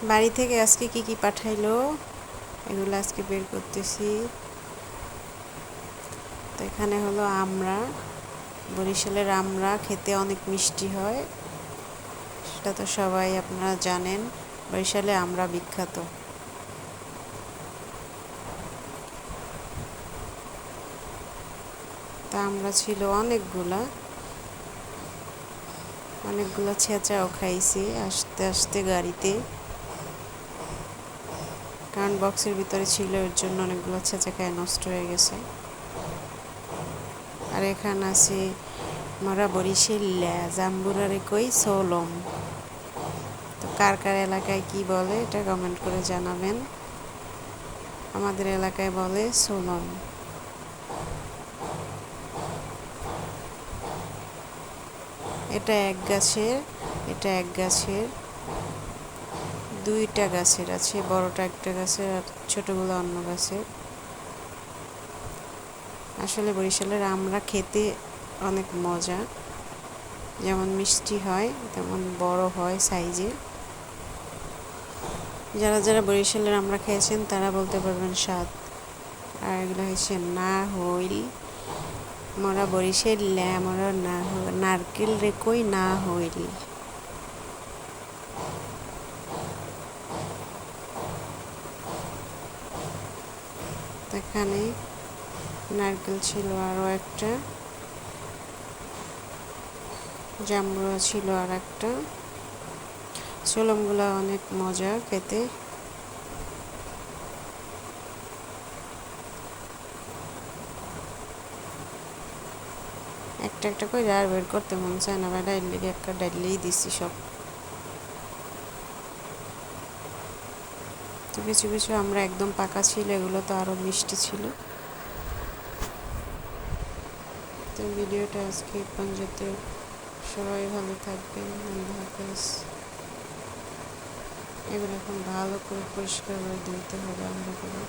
বাড়ি থেকে আজকে কি কি পাঠাইলো এগুলো আজকে বের করতেছি। তো এখানে হলো আমরা, বরিশালের আমরা খেতে অনেক মিষ্টি হয়, সেটা তো সবাই আপনারা জানেন। বরিশালে আমরা বিখ্যাত। তা আমরা ছিল অনেকগুলা ছেঁচাও খাইছি আস্তে আস্তে গাড়িতে, কারণ বক্সের ভিতরে ছিল, এর জন্য অনেকগুলো ছেঁচা খায় নষ্ট হয়ে গেছে। আর এখানে আছে মরা বরিশাল্লা জাম্বুরারে কই সোলম। তো কার কার এলাকায় কি বলে এটা কমেন্ট করে জানাবেন। আমাদের এলাকায় বলে সোলম। এটা এক গাছের দুইটা গাছের আছে, বড়টা একটা গাছের আর ছোটগুলো অন্য গাছের। আসলে বরিশালের আমরা খেতে অনেক মজা, যেমন মিষ্টি হয় তেমন বড় হয় সাইজে। যারা যারা বরিশালের আমরা খেয়েছেন তারা বলতে পারবেন স্বাদ। আর এগুলো হচ্ছে না হইল মরা বরিশাল্লা মরা নারকেল রে কই না হইল। এখানে নারকেল ছিল আরও একটা, জাম্বুরা ছিল আর একটা। সোলমগুলা অনেক মজা খেতে। একটা একটা করে আর বের করতে মন চায় না, ডাইল লেগে একটা ডাইলেই দিচ্ছি সব। তো কিছু কিছু আমরা একদম পাকা ছিল, এগুলো তো আরও মিষ্টি ছিল। তো ভিডিওটা আজকে পর্যন্ত, সবাই ভালো থাকবেন, আল্লাহ হাফেজ। এবার এখন ভালো করে পরিষ্কার করে দিতে হবে আমরাগুলো।